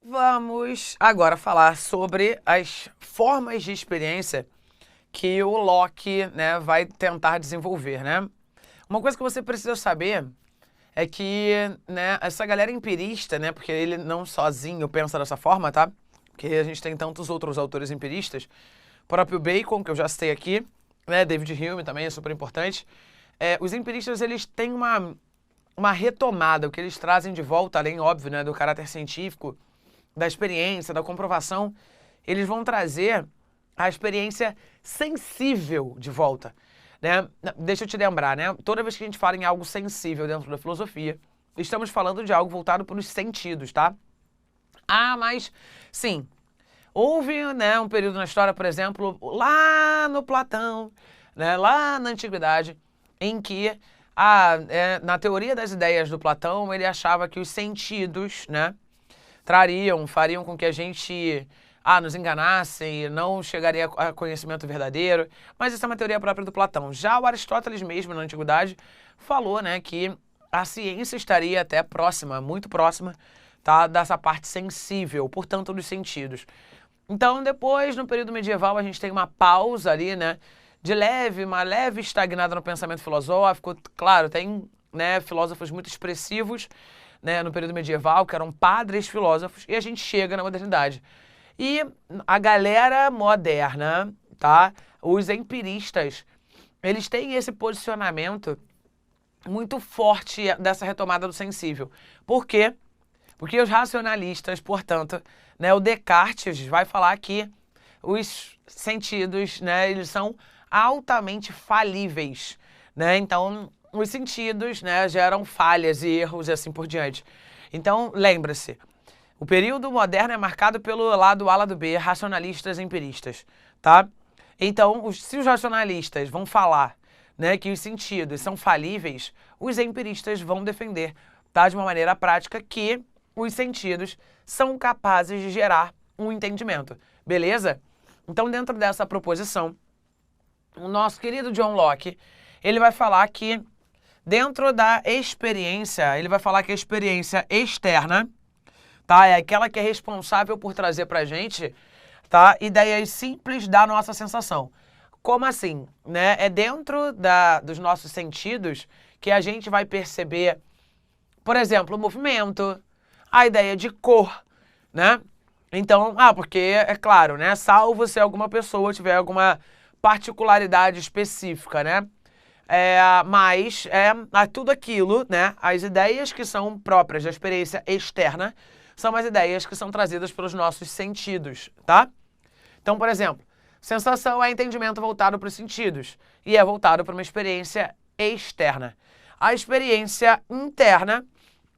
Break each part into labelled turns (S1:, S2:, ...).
S1: Vamos agora falar sobre as formas de experiência que o Locke, né, vai tentar desenvolver, né? Uma coisa que você precisa saber é que, né, essa galera empirista, né, porque ele não sozinho pensa dessa forma, tá? Porque a gente tem tantos outros autores empiristas, o próprio Bacon, que eu já citei aqui, né, David Hume também é super importante. Os empiristas, eles têm uma retomada, o que eles trazem de volta, além, óbvio, né, do caráter científico, da experiência, da comprovação, eles vão trazer a experiência sensível de volta, né? Deixa eu te lembrar, né? Toda vez que a gente fala em algo sensível dentro da filosofia, estamos falando de algo voltado para os sentidos, tá? Ah, mas, sim, houve, né, um período na história, por exemplo, lá no Platão, né, lá na Antiguidade, em que, na teoria das ideias do Platão, ele achava que os sentidos, né, fariam com que a gente nos enganassem e não chegaria a conhecimento verdadeiro. Mas isso é uma teoria própria do Platão. Já o Aristóteles mesmo, na Antiguidade, falou, né, que a ciência estaria até próxima, muito próxima, tá, dessa parte sensível, portanto, dos sentidos. Então, depois, no período medieval, a gente tem uma pausa ali, né, uma leve estagnada no pensamento filosófico. Claro, tem, né, filósofos muito expressivos, né, no período medieval, que eram padres filósofos, e a gente chega na modernidade. E a galera moderna, tá? Os empiristas, eles têm esse posicionamento muito forte dessa retomada do sensível. Por quê? Porque os racionalistas, portanto, né, o Descartes vai falar que os sentidos, né, eles são altamente falíveis, né? Então, os sentidos, né, geram falhas e erros e assim por diante. Então, lembra-se, o período moderno é marcado pelo lado A, lado B, racionalistas e empiristas, tá? Então, se os racionalistas vão falar, né, que os sentidos são falíveis, os empiristas vão defender, tá, de uma maneira prática, que os sentidos são capazes de gerar um entendimento, beleza? Então, dentro dessa proposição, o nosso querido John Locke, ele vai falar que dentro da experiência, ele vai falar que a experiência externa, tá, é aquela que é responsável por trazer pra gente, tá, ideias simples da nossa sensação. Como assim? Né? É dentro dos nossos sentidos que a gente vai perceber, por exemplo, o movimento, a ideia de cor, né? Então, porque, é claro, né, salvo se alguma pessoa tiver alguma particularidade específica, né? Mas tudo aquilo, né, as ideias que são próprias da experiência externa são as ideias que são trazidas pelos nossos sentidos, tá? Então, por exemplo, sensação é entendimento voltado para os sentidos e é voltado para uma experiência externa. A experiência interna,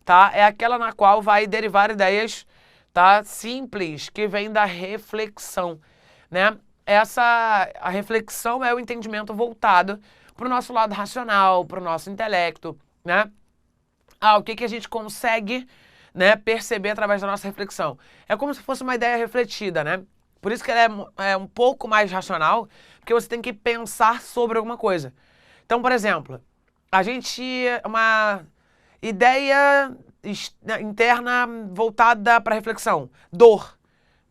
S1: tá, é aquela na qual vai derivar ideias, tá, simples, que vem da reflexão, né? A reflexão é o entendimento voltado para o nosso lado racional, para o nosso intelecto, né? O que a gente consegue, né, perceber através da nossa reflexão. É como se fosse uma ideia refletida, né? Por isso que ela é um pouco mais racional, porque você tem que pensar sobre alguma coisa. Então, por exemplo, uma ideia interna voltada para reflexão, dor,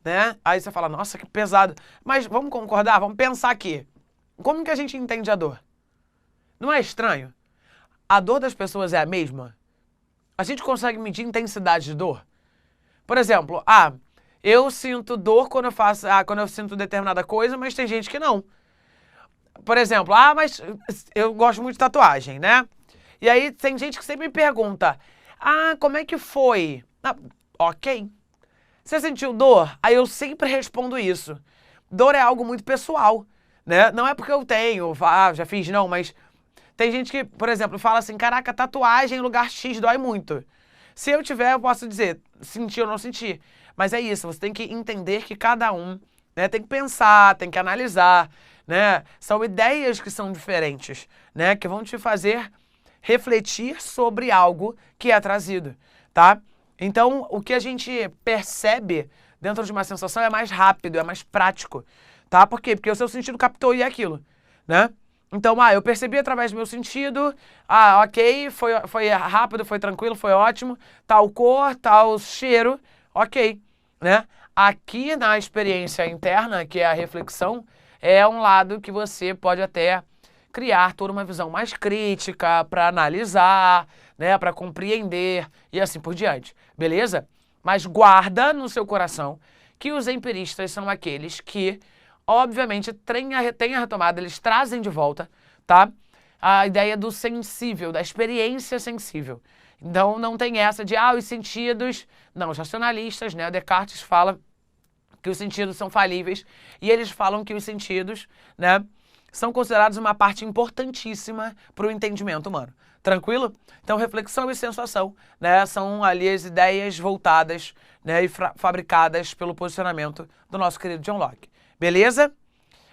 S1: né? Aí você fala, nossa, que pesado. Mas vamos concordar, vamos pensar aqui. Como que a gente entende a dor? Não é estranho? A dor das pessoas é a mesma? A gente consegue medir intensidade de dor? Por exemplo, eu sinto dor quando eu sinto determinada coisa, mas tem gente que não. Por exemplo, mas eu gosto muito de tatuagem, né? E aí tem gente que sempre me pergunta, como é que foi? Ok. Você sentiu dor? Aí eu sempre respondo isso. Dor é algo muito pessoal, né? Não é porque eu tenho, já fiz não, mas tem gente que, por exemplo, fala assim, caraca, tatuagem em lugar X dói muito. Se eu tiver, eu posso dizer, senti ou não senti. Mas é isso, você tem que entender que cada um, né, tem que pensar, tem que analisar, né? São ideias que são diferentes, né? Que vão te fazer refletir sobre algo que é trazido, tá? Então, o que a gente percebe dentro de uma sensação é mais rápido, é mais prático, tá? Por quê? Porque o seu sentido captou e é aquilo, né? Então, eu percebi através do meu sentido, ok, foi rápido, foi tranquilo, foi ótimo, tal cor, tal cheiro, ok. né? Aqui na experiência interna, que é a reflexão, é um lado que você pode até criar toda uma visão mais crítica para analisar, né, para compreender e assim por diante, beleza? Mas guarda no seu coração que os empiristas são aqueles que, obviamente, têm a retomada, eles trazem de volta, tá? A ideia do sensível, da experiência sensível. Então não tem essa de, os sentidos... Não, os racionalistas, né, Descartes fala que os sentidos são falíveis e eles falam que os sentidos, né, são considerados uma parte importantíssima para o entendimento humano. Tranquilo? Então, reflexão e sensação, né, são ali as ideias voltadas, né, e fabricadas pelo posicionamento do nosso querido John Locke. Beleza?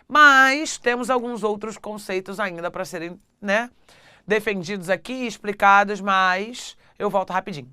S1: Mas temos alguns outros conceitos ainda para serem, né, defendidos aqui, explicados, mas eu volto rapidinho.